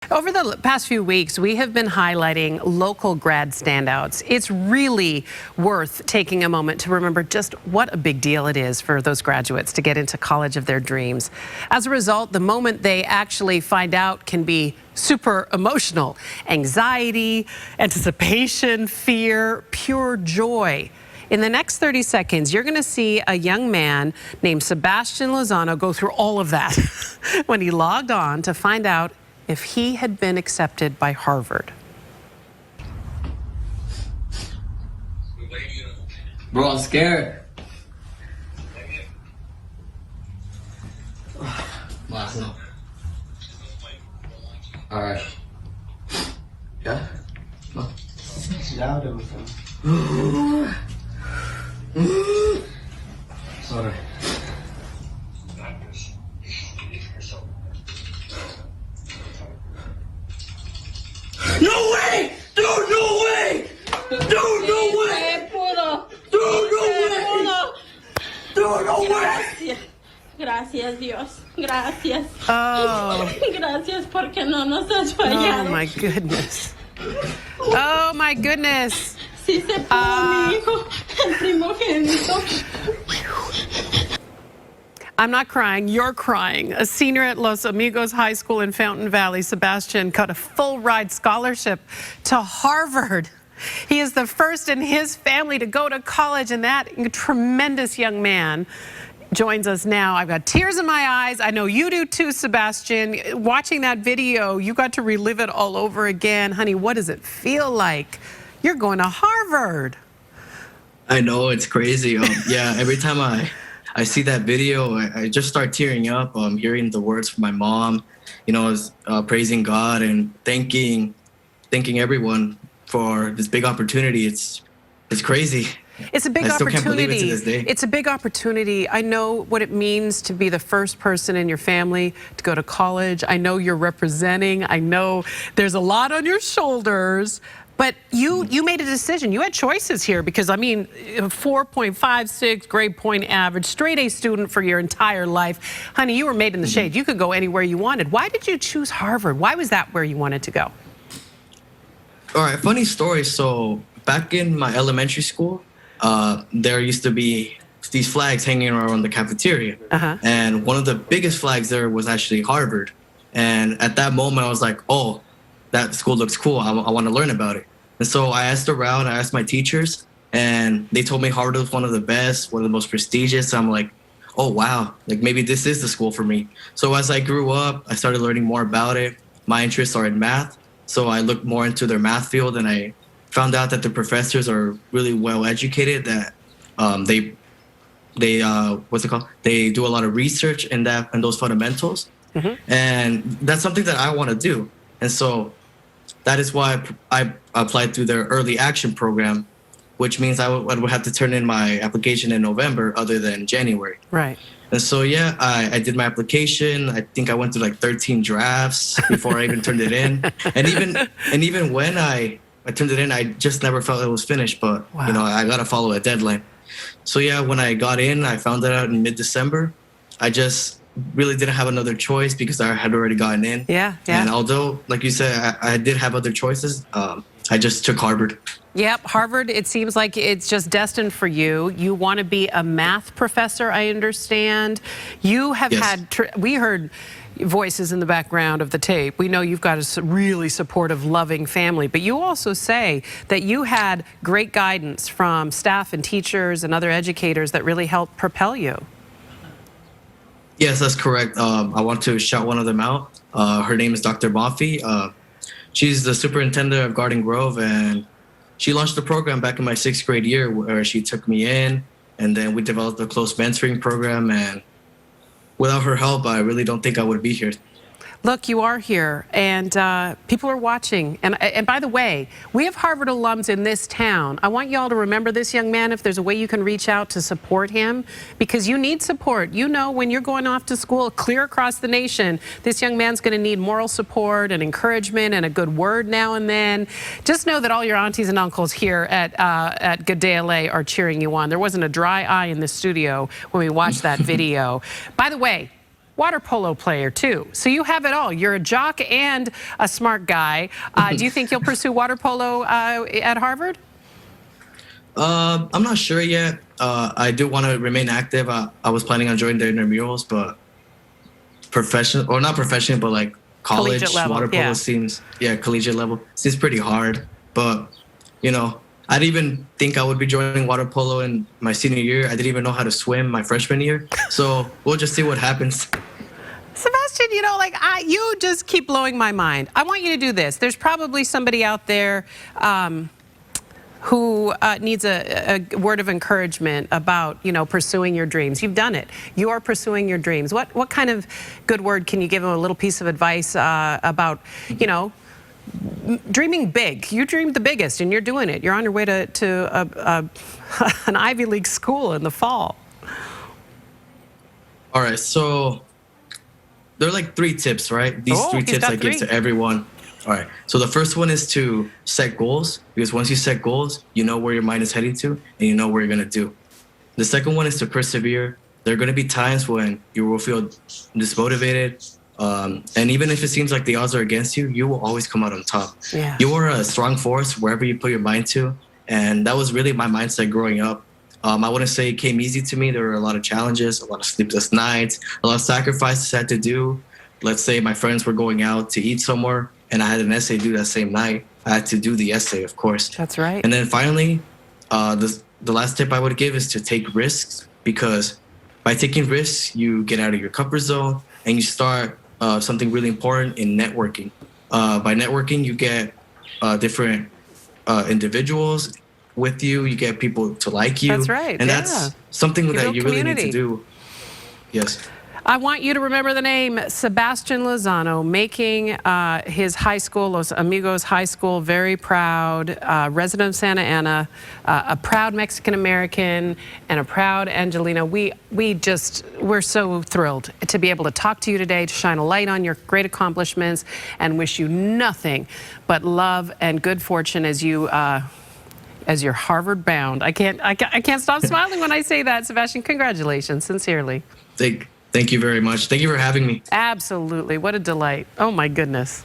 Over the past few weeks, we have been highlighting local grad standouts. It's really worth taking a moment to remember just what a big deal it is for those graduates to get into college of their dreams. As a result, the moment they actually find out can be super emotional. Anxiety, anticipation, fear, pure joy. In the next 30 seconds, you're going to see a young man named Sebastian Lozano go through all of that when he logged on to find out if he had been accepted by Harvard. Bro, I'm scared. Lozano. All right. Yeah? Sorry. No way! Dude, no way! Dude, no way! Dude, no way! Dude, no way! Gracias, Dios. Gracias. Oh. Gracias porque no nos has fallado. Oh, my goodness. Oh, my goodness. Sí se pudo, mi hijo, el primogénito. I'm not crying, you're crying. A senior at Los Amigos High School in Fountain Valley, Sebastian got a full-ride scholarship to Harvard. He is the first in his family to go to college, and that tremendous young man joins us now. I've got tears in my eyes. I know you do too, Sebastian. Watching that video, you got to relive it all over again. Honey, what does it feel like? You're going to Harvard. I know, it's crazy. Yeah, every time I see that video, I just start tearing up, hearing the words from my mom, you know, praising God and thanking everyone for this big opportunity. It's crazy. It's a big I still opportunity. can't believe it to this day. It's a big opportunity. I know what it means to be the first person in your family to go to college. I know you're representing. I know there's a lot on your shoulders. But you made a decision. You had choices here because, I mean, 4.56 grade point average, straight A student for your entire life. Honey, you were made in the shade. You could go anywhere you wanted. Why did you choose Harvard? Why was that where you wanted to go? All right, funny story. So back in my elementary school, there used to be these flags hanging around the cafeteria. And one of the biggest flags there was actually Harvard. And at that moment, I was like, oh, that school looks cool. I want to learn about it. And so I asked around, I asked my teachers, and they told me Harvard was one of the best, one of the most prestigious. So I'm like, oh, wow, like maybe this is the school for me. So as I grew up, I started learning more about it. My interests are in math. So I looked more into their math field, and I found out that the professors are really well educated, that they what's it called? They do a lot of research in those fundamentals. And that's something that I want to do. And so that is why I applied through their early action program, which means I would have to turn in my application in November other than January. Right. And so, yeah, I did my application. I think I went through like 13 drafts before I even turned it in. And even when I turned it in, I just never felt it was finished. But, you know, I got to follow a deadline. So, yeah, when I got in, I found that out in mid-December. I just really didn't have another choice because I had already gotten in. Yeah. And although, like you said, I did have other choices, I just took Harvard. Yep, Harvard, it seems like it's just destined for you. You want to be a math professor, I understand. You have we heard voices in the background of the tape. We know you've got a really supportive, loving family, but you also say that you had great guidance from staff and teachers and other educators that really helped propel you. Yes, that's correct. I want to shout one of them out. Her name is Dr. Bonfi. She's the superintendent of Garden Grove, and she launched the program back in my 6th grade year where she took me in, and then we developed a close mentoring program. And without her help, I really don't think I would be here. Look, you are here, and people are watching. And by the way, we have Harvard alums in this town. I want y'all to remember this young man, if there's a way you can reach out to support him, because you need support. You know, when you're going off to school clear across the nation, this young man's going to need moral support and encouragement and a good word now and then. Just know that all your aunties and uncles here at Good Day LA are cheering you on. There wasn't a dry eye in the studio when we watched that video. By the way, water polo player too. So you have it all. You're a jock and a smart guy. Do you think you'll pursue water polo at Harvard? I'm not sure yet. I do want to remain active. I was planning on joining the intramurals, but professional, or not professional, but like college level, water polo seems, collegiate level seems pretty hard. But, you know, I didn't even think I would be joining water polo in my senior year. I didn't even know how to swim my freshman year. So we'll just see what happens. Sebastian, you know, like you just keep blowing my mind. I want you to do this. There's probably somebody out there who needs a word of encouragement about, you know, pursuing your dreams. You've done it. You are pursuing your dreams. What kind of good word can you give them, a little piece of advice about, you know, dreaming big? You dreamed the biggest and you're doing it. You're on your way to an Ivy League school in the fall. All right, so there are like 3 tips, right? These 3 tips I give to everyone. All right, so the first one is to set goals, because once you set goals, you know where your mind is heading to and you know what you're gonna do. The second one is to persevere. There are gonna be times when you will feel dismotivated, and even if it seems like the odds are against you, you will always come out on top. Yeah. You are a strong force wherever you put your mind to, and that was really my mindset growing up. I wouldn't say it came easy to me. There were a lot of challenges, a lot of sleepless nights, a lot of sacrifices I had to do. Let's say my friends were going out to eat somewhere and I had an essay due that same night. I had to do the essay, of course. That's right. And then finally, the last tip I would give is to take risks, because by taking risks, you get out of your comfort zone and you start something really important in networking. By networking, you get different individuals with you. You get people to like you. That's right. And that's something that you really need to do. Yes. I want you to remember the name Sebastian Lozano, making his high school, Los Amigos High School, very proud, resident of Santa Ana, a proud Mexican-American, and a proud Angelina. We're so thrilled to be able to talk to you today, to shine a light on your great accomplishments, and wish you nothing but love and good fortune as you're Harvard bound. I can't stop smiling when I say that, Sebastian. Congratulations, sincerely. Thank you very much. Thank you for having me. Absolutely. What a delight. Oh, my goodness.